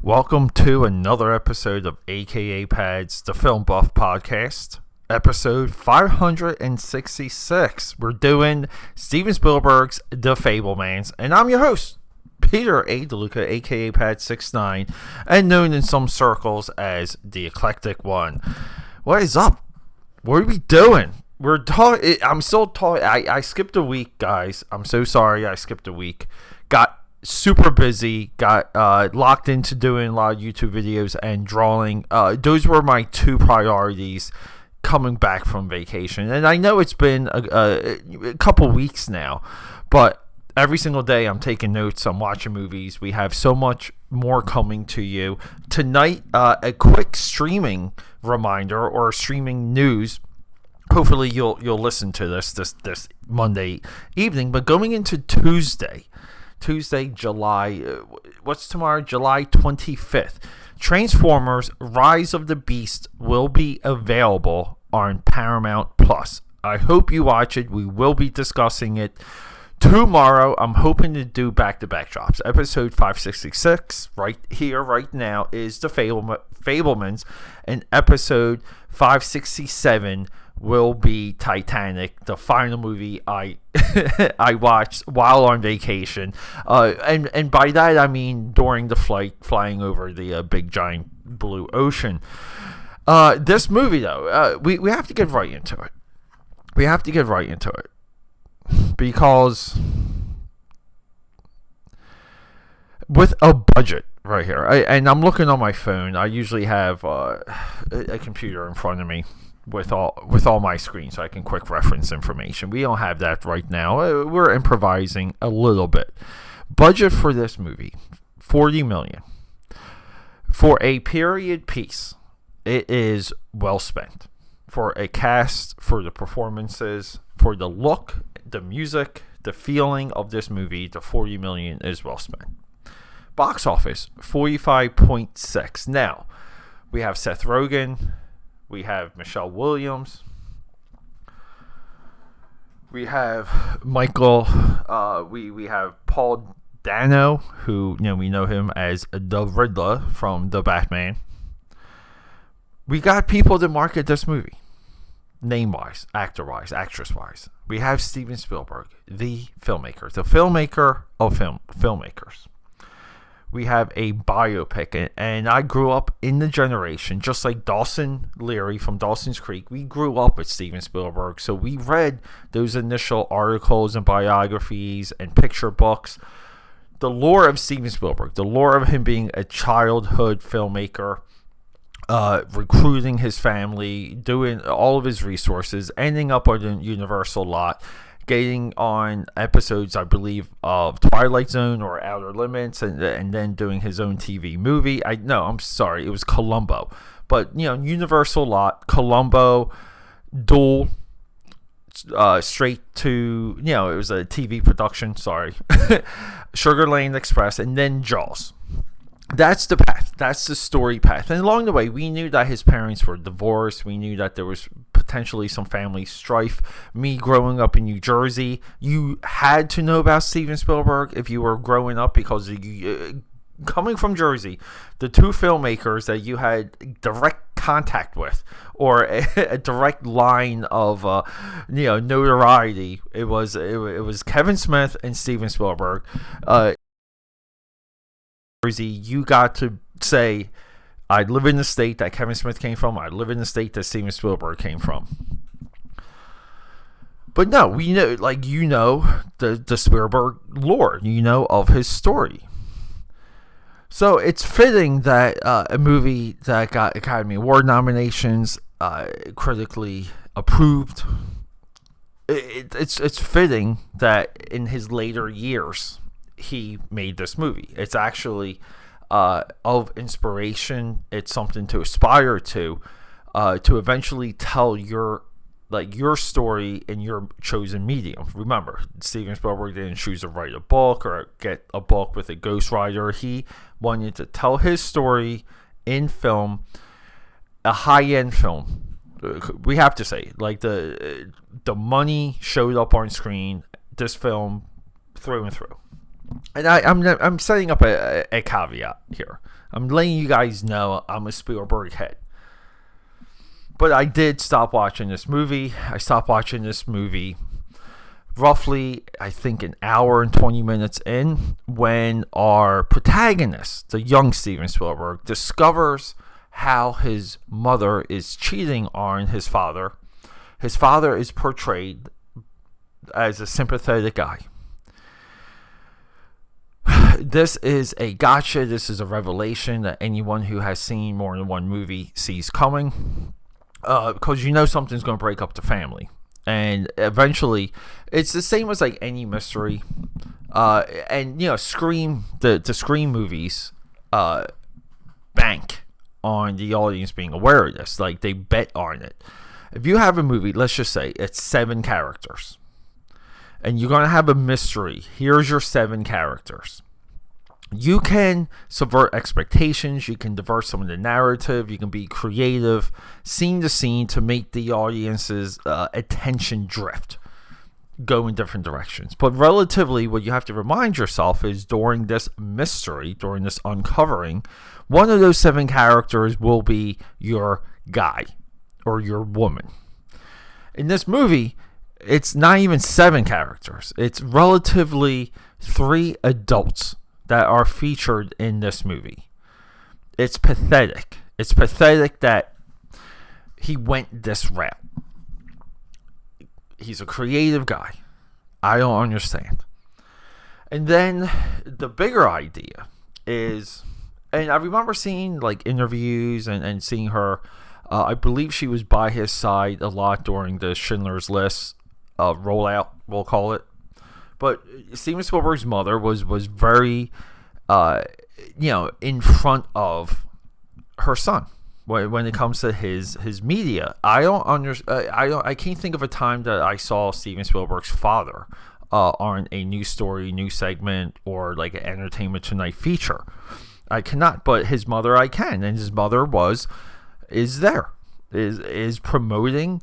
Welcome to another episode of AKAPAD's The Film Buff Podcast, episode 566. We're doing Steven Spielberg's The Fablemans, and I'm your host, Peter A. DeLuca, aka Pad69, and known in some circles as the Eclectic One. What is up? What are we doing? I'm still talking. I skipped a week, guys. I'm so sorry I skipped a week. Got super busy, got locked into doing a lot of YouTube videos and drawing. Those were my two priorities coming back from vacation. And I know it's been a couple weeks now, but every single day I'm taking notes, I'm watching movies. We have so much more coming to you. Tonight, a quick streaming reminder or streaming news. Hopefully you'll listen to this Monday evening, but going into Tuesday, July, what's tomorrow? July 25th. Transformers Rise of the Beast will be available on Paramount Plus. I hope you watch it. We will be discussing it tomorrow. I'm hoping to do back-to-back drops. Episode 566, right here, right now, is The Fablemans, and episode 567 will be Titanic, the final movie I I watched while on vacation, and by that I mean during the flight flying over the big giant blue ocean. This movie though, we have to get right into it. Because with a budget right here, and I'm looking on my phone. I usually have a computer in front of me with all my screens so I can quick reference information. We don't have that right now. We're improvising a little bit. Budget for this movie, $40 million. For a period piece, it is well spent. For a cast, for the performances, for the look, the music, the feeling of this movie, the $40 million is well spent. Box office, 45.6. Now, we have Seth Rogen, we have Michelle Williams, we have Michael, we have Paul Dano, who we know him as the Riddler from the Batman. We got people to market this movie, name-wise, actor-wise, actress-wise. We have Steven Spielberg, the filmmaker of filmmakers. We have a biopic, and I grew up in the generation, just like Dawson Leary from Dawson's Creek. We grew up with Steven Spielberg, so we read those initial articles and biographies and picture books. The lore of Steven Spielberg, the lore of him being a childhood filmmaker, recruiting his family, doing all of his resources, ending up on the Universal lot, getting on episodes, I believe, of Twilight Zone or Outer Limits, and then doing his own TV movie. I'm sorry, it was Columbo. But, Universal lot, Columbo, Duel, straight to, it was a TV production, sorry. Sugar Land Express, and then Jaws. That's the path. That's the story path. And along the way, we knew that his parents were divorced. We knew that there was potentially some family strife. Me growing up in New Jersey, you had to know about Steven Spielberg if you were growing up, because coming from Jersey, the two filmmakers that you had direct contact with, or a direct line of notoriety, it was Kevin Smith and Steven Spielberg. Jersey, you got to say, I live in the state that Kevin Smith came from. I live in the state that Steven Spielberg came from. But no, we know, the Spielberg lore, of his story. So it's fitting that a movie that got Academy Award nominations, critically approved. It's fitting that in his later years he made this movie. It's actually of inspiration. It's something to aspire to eventually tell your story in your chosen medium. Remember, Steven Spielberg didn't choose to write a book or get a book with a ghostwriter. He wanted to tell his story in film, a high-end film. We have to say, the money showed up on screen. This film, through and through. and I'm setting up a caveat here. I'm letting you guys know I'm a Spielberg head. But I did stop watching this movie. I stopped watching this movie roughly, I think, an hour and 20 minutes in, when our protagonist, the young Steven Spielberg, discovers how his mother is cheating on his father. His father is portrayed as a sympathetic guy. This is a gotcha. This is a revelation that anyone who has seen more than one movie sees coming. Because you know something's going to break up the family. And eventually, it's the same as like any mystery. And, you know, Scream, the Scream movies bank on the audience being aware of this. Like, they bet on it. If you have a movie, let's just say it's 7 characters, and you're going to have a mystery, here's your 7 characters. You can subvert expectations, you can divert some of the narrative, you can be creative, scene to scene, to make the audience's attention drift, go in different directions. But relatively, what you have to remind yourself is during this mystery, during this uncovering, one of those 7 characters will be your guy or your woman. In this movie, it's not even 7 characters. It's relatively 3 adults that are featured in this movie. It's pathetic. It's pathetic that he went this route. He's a creative guy. I don't understand. And then the bigger idea is, and I remember seeing like interviews and seeing her, I believe she was by his side a lot during the Schindler's List rollout, we'll call it. But Steven Spielberg's mother was very, in front of her son when it comes to his media. I can't think of a time that I saw Steven Spielberg's father on a news story, news segment, or like an Entertainment Tonight feature. I cannot, but his mother I can, and his mother is promoting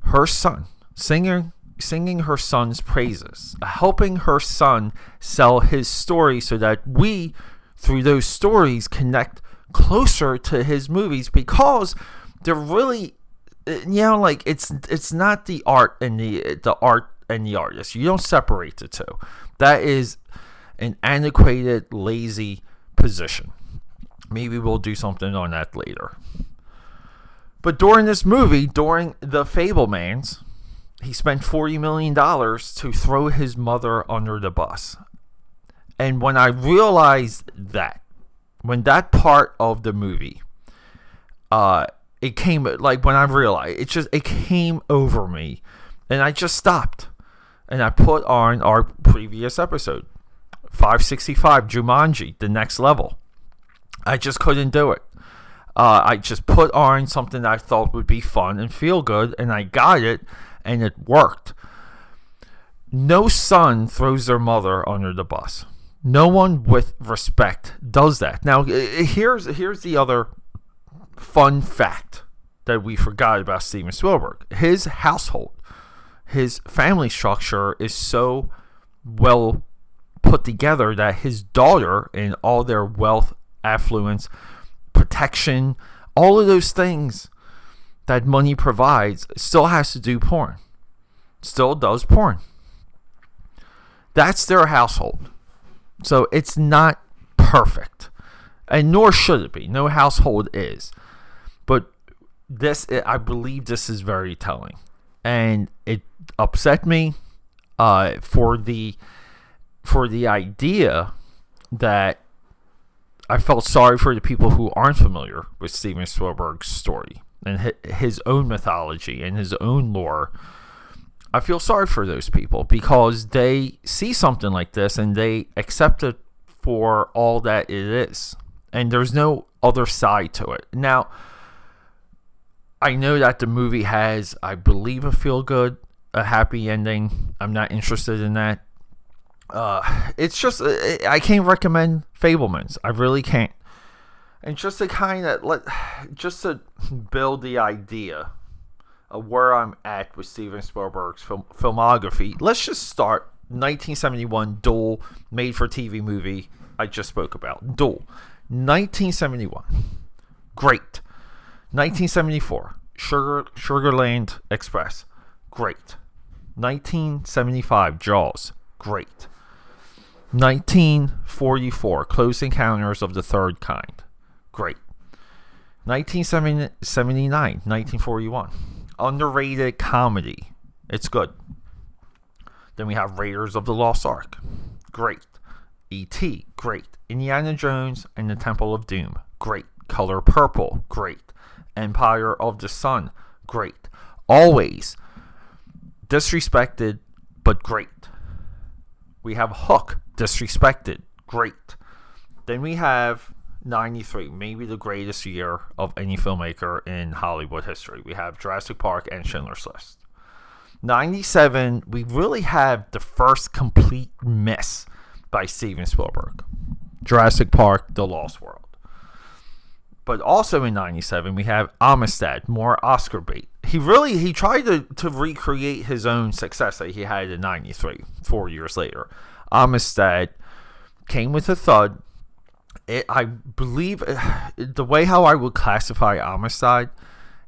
her son, singing her son's praises, helping her son sell his story, so that we, through those stories, connect closer to his movies, because they're really, like it's not the art and the art and the artist. You don't separate the two. That is an antiquated, lazy position. Maybe we'll do something on that later. But during this movie, during the Fablemans, he spent $40 million to throw his mother under the bus. And when I realized that, when that part of the movie, it came, like when I realized, it came over me. And I just stopped. And I put on our previous episode, 565, Jumanji, The Next Level. I just couldn't do it. I just put on something that I thought would be fun and feel good, and I got it, and it worked. No son throws their mother under the bus. No one with respect does that. Now, here's the other fun fact that we forgot about Steven Spielberg. His household, his family structure is so well put together that his daughter, and all their wealth, affluence, protection, all of those things that money provides, still has to do porn. Still does porn. That's their household. So it's not perfect. And nor should it be. No household is. But I believe this is very telling. And it upset me for the idea that I felt sorry for the people who aren't familiar with Steven Spielberg's story and his own mythology and his own lore. I feel sorry for those people because they see something like this and they accept it for all that it is. And there's no other side to it. Now, I know that the movie has, I believe, a happy ending. I'm not interested in that. It's just, I can't recommend Fablemans. I really can't. And just to build the idea of where I'm at with Steven Spielberg's filmography, let's just start 1971 Duel, made-for-TV movie I just spoke about. Duel. 1971. Great. 1974. Sugarland Express. Great. 1975 Jaws. Great. 1944 Close Encounters of the Third Kind. Great. 1979 1941 underrated comedy. It's good. Then we have Raiders of the Lost Ark. Great. E.T. Great. Indiana Jones and the Temple of Doom. Great. Color Purple. Great. Empire of the Sun. Great. Always. Disrespected, but great. We have Hook. Disrespected. Great. Then we have 93, maybe the greatest year of any filmmaker in Hollywood history. We have Jurassic Park and Schindler's List. 97, we really have the first complete miss by Steven Spielberg. Jurassic Park, The Lost World. But also in 97, we have Amistad, more Oscar bait. He tried to recreate his own success that he had in 93, 4 years later. Amistad came with a thud. I believe the way how I would classify Amistad,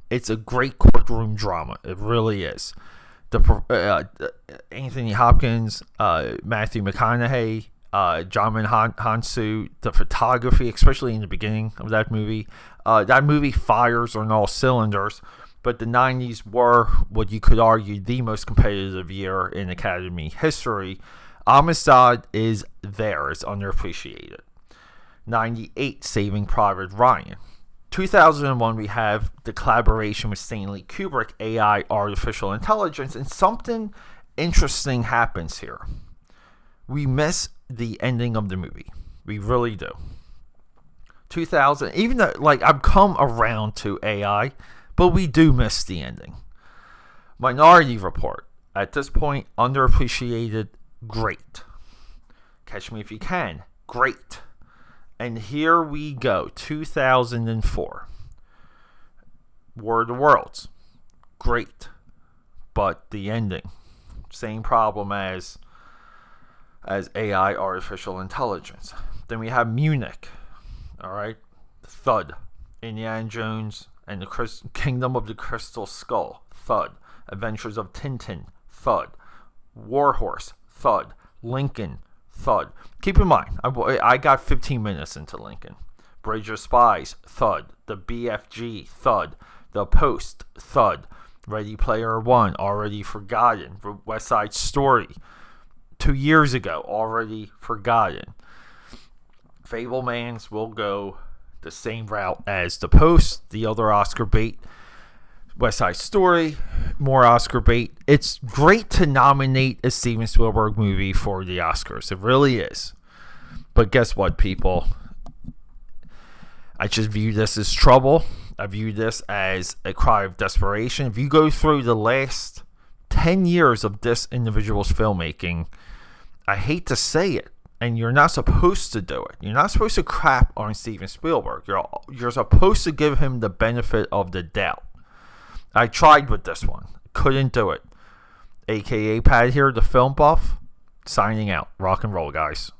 it's a great courtroom drama. It really is. Anthony Hopkins, Matthew McConaughey, Djimon Hounsou, the photography, especially in the beginning of that movie. That movie fires on all cylinders, but the 90s were what you could argue the most competitive year in Academy history. Amistad is there. It's underappreciated. 98, Saving Private Ryan. 2001, we have the collaboration with Stanley Kubrick, AI, artificial intelligence, and something interesting happens here. We miss the ending of the movie. We really do. 2000, even though, I've come around to AI, but we do miss the ending. Minority Report. At this point, underappreciated, great. Catch Me If You Can, great. And here we go, 2004. War of the Worlds, great. But the ending, same problem as AI, artificial intelligence. Then we have Munich, all right? Thud. Indiana Jones and the Kingdom of the Crystal Skull, thud. Adventures of Tintin, thud. Warhorse, thud. Lincoln, thud. Keep in mind, I got 15 minutes into Lincoln. Bridge of Spies, thud. The BFG, thud. The Post, thud. Ready Player One, already forgotten. West Side Story, 2 years ago, already forgotten. Fablemans will go the same route as The Post, the other Oscar bait. West Side Story, more Oscar bait. It's great to nominate a Steven Spielberg movie for the Oscars. It really is. But guess what, people? I just view this as trouble. I view this as a cry of desperation. If you go through the last 10 years of this individual's filmmaking, I hate to say it, and you're not supposed to do it. You're not supposed to crap on Steven Spielberg. You're supposed to give him the benefit of the doubt. I tried with this one. Couldn't do it. AKAPAD here, the film buff, signing out. Rock and roll, guys.